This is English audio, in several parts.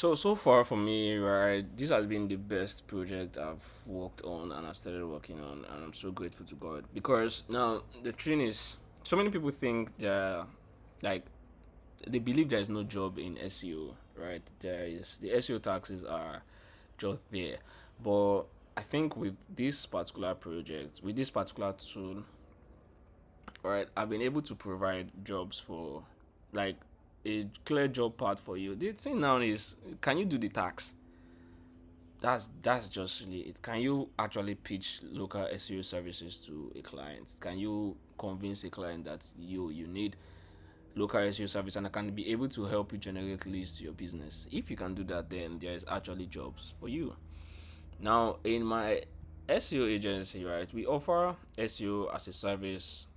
So far for me, right, this has been the best project I've worked on and I've started working on, and I'm so grateful to God because now the thing is, so many people think that like they believe there is no job in SEO, right? There is the SEO taxes are just there, but I think with this particular project, with this particular tool, right, I've been able to provide jobs for like a clear job path for you. The thing now is, can you do the tax? That's just really it. Can you actually pitch local SEO services to a client? Can you convince a client that you need local SEO service and I can be able to help you generate leads to your business? If you can do that, then there is actually jobs for you. Now, in my SEO agency, right, we offer SEO as a service,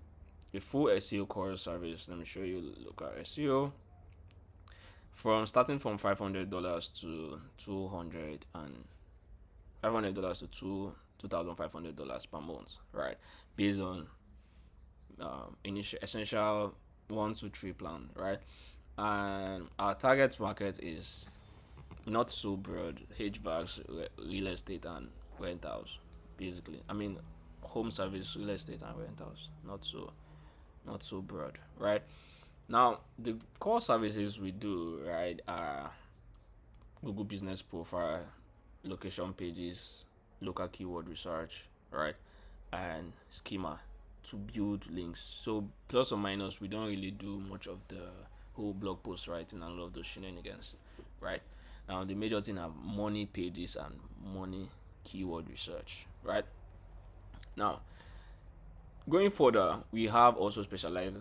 a full SEO core service. Let me show you local SEO from starting from $500 to 200 and $500 to $2,500 per month, right? Based on initial essential 1, 2, 3 plan, right? And our target market is not so broad: HVACs, real estate, and rentals. Basically, I mean, home service, real estate, and rentals. Not so broad, right? Now, the core services we do, right, are Google Business Profile, location pages, local keyword research, right, and schema to build links. So plus or minus, we don't really do much of the whole blog post writing and all of those shenanigans, right? Now the major thing are money pages and money keyword research, right? Now going further, we have also specialized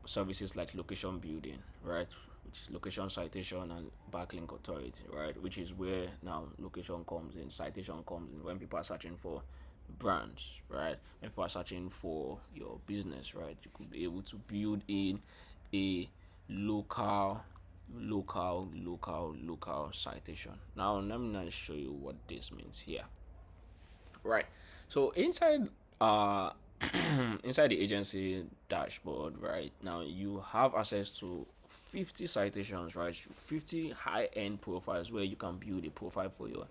services like location building, right? Which is location citation and backlink authority, right? Which is where now location comes in, citation comes in when people are searching for brands, right? When people are searching for your business, right? You could be able to build in a local, local citation. Now, let me now show you what this means here, right? So inside inside the agency dashboard, right, now you have access to 50 citations, right? 50 high-end profiles where you can build a profile for your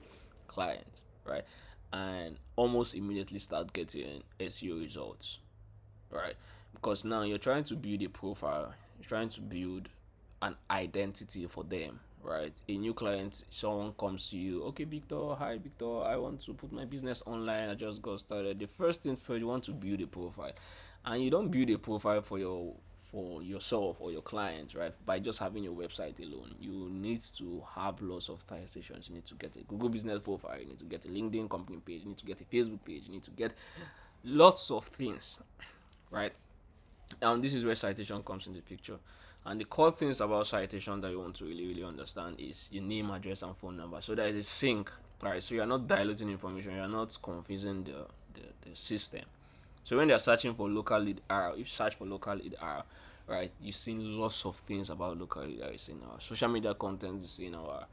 clients, right? And almost immediately start getting SEO results, right? Because now you're trying to build a profile, you're trying to build an identity for them, right? A new client, someone comes to you, okay, Victor, hi, Victor, I want to put my business online, I just got started. The first thing first, you want to build a profile, and you don't build a profile for yourself or your client, right? By just having your website alone, you need to have lots of citations. You need to get a Google Business Profile, you need to get a LinkedIn company page, you need to get a Facebook page, you need to get lots of things, right? And this is where citation comes in the picture. And the core things about citation that you want to really understand is your name, address, and phone number. So there is a sync, right? So you are not diluting information, you are not confusing the system. So when they are searching for local lead R, if you search for local lead R, right, you've seen lots of things about local lead R. You see in our social media content, you see in our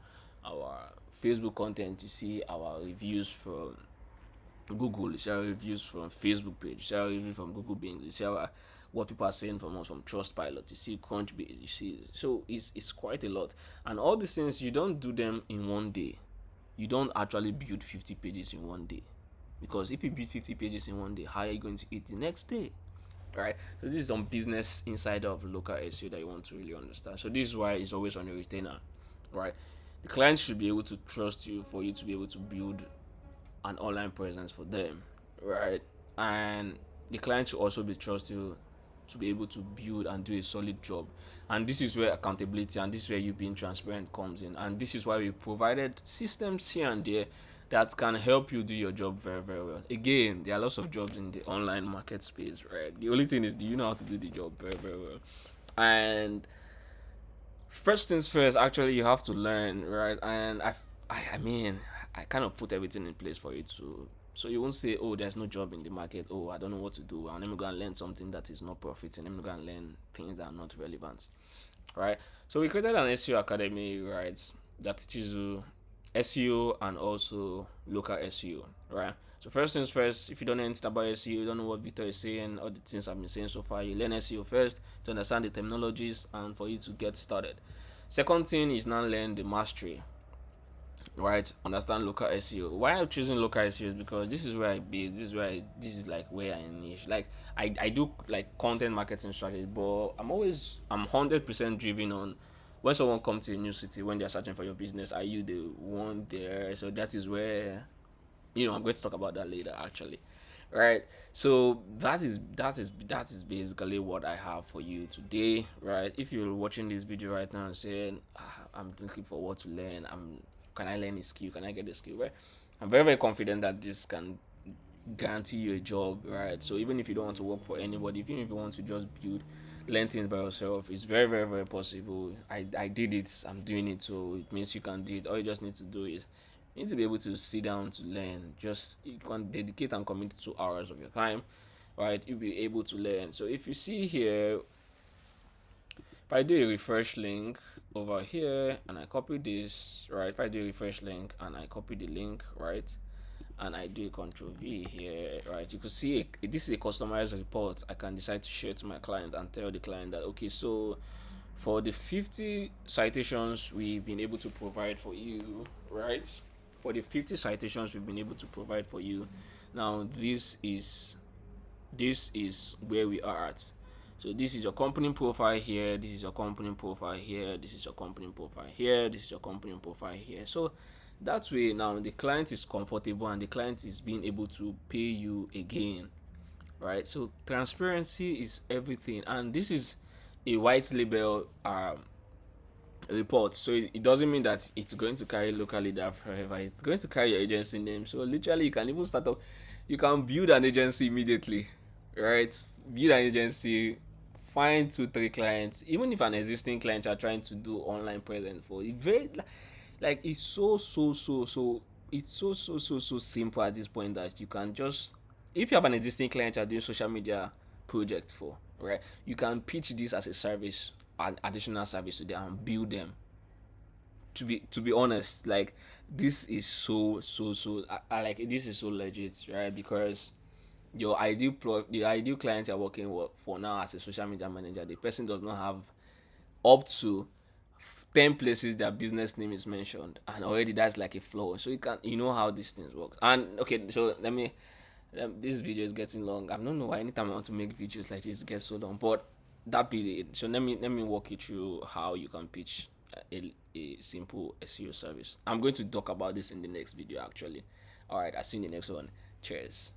Facebook content, you see our reviews from Google, you see our reviews from Facebook page, you see our reviews from Google Bing, you see what people are saying from us from Trustpilot, you see Crunchbase, you see. So it's quite a lot, and all these things you don't do them in one day. You don't actually build 50 pages in one day, because if you build 50 pages in one day, how are you going to eat the next day? Right? So this is some business inside of local SEO that you want to really understand. So this is why it's always on your retainer, right? The client should be able to trust you for you to be able to build an online presence for them, right? And the client should also be trust you to be able to build and do a solid job. And this is where accountability and this is where you being transparent comes in. And this is why we provided systems here and there that can help you do your job very, very well. Again, there are lots of jobs in the online market space, right? The only thing is, do you know how to do the job very, very well? And first things first, actually, you have to learn, right? And I mean, I kind of put everything in place for you to, so you won't say, oh, there's no job in the market. Oh, I don't know what to do. And let me go and learn something that is not profiting. Let me go and learn things that are not relevant, right? So we created an SEO Academy, right, that teaches you SEO and also local SEO, right? So first things first, if you don't know anything about SEO, you don't know what Victor is saying, all the things I've been saying so far, you learn SEO first to understand the terminologies and for you to get started. Second thing is now learn the mastery, right? Understand local SEO. Why I'm choosing local SEO is because this is where I base. This is like where I niche. Like I do like content marketing strategy, but I'm 100% driven on when someone comes to a new city, when they're searching for your business, are you the one there? So that is where, I'm going to talk about that later actually. Right. So that is basically what I have for you today. Right. If you're watching this video right now and saying, I'm looking for what to learn, can I learn a skill? Can I get a skill? Right. I'm very, very confident that this can guarantee you a job, right? So even if you don't want to work for anybody, even if you want to just learn things by yourself, it's very, very, very possible. I did it, I'm doing it, so it means you can do it. All you just need to do is you need to be able to sit down to learn. Just you can dedicate and commit 2 hours of your time, right? You'll be able to learn. So if you see here, if I do a refresh link over here and I copy this, right? If I do a refresh link and I copy the link, right? And I do a control V here, right? You could see this is a customized report. I can decide to share to my client and tell the client that, okay, so for the 50 citations we've been able to provide for you, right? For the 50 citations we've been able to provide for you, now this is where we are at. So this is your company profile here, this is your company profile here, this is your company profile here, this is your company profile here. So that way now the client is comfortable and the client is being able to pay you again, right? So transparency is everything, and this is a white label report, so it doesn't mean that it's going to carry local leader forever. It's going to carry your agency name. So literally you can even start up, you can build an agency immediately, right? Build an agency, find 2 3 clients. Even if an existing client are trying to do online presence for it, very like it's so it's so simple at this point that you can just, if you have an existing client you're doing social media project for, right, you can pitch this as a service, an additional service to them and build them. To be honest, like this is I like this is so legit, right? Because the ideal client you're working for now as a social media manager, the person does not have up to 10 places their business name is mentioned, and already that's like a flaw. So you know how these things work. And okay, so this video is getting long. I don't know why anytime I want to make videos like this it gets so long, but that be it. So let me walk you through how you can pitch a simple SEO service. I'm going to talk about this in the next video actually. All right, I'll see you in the next one. Cheers.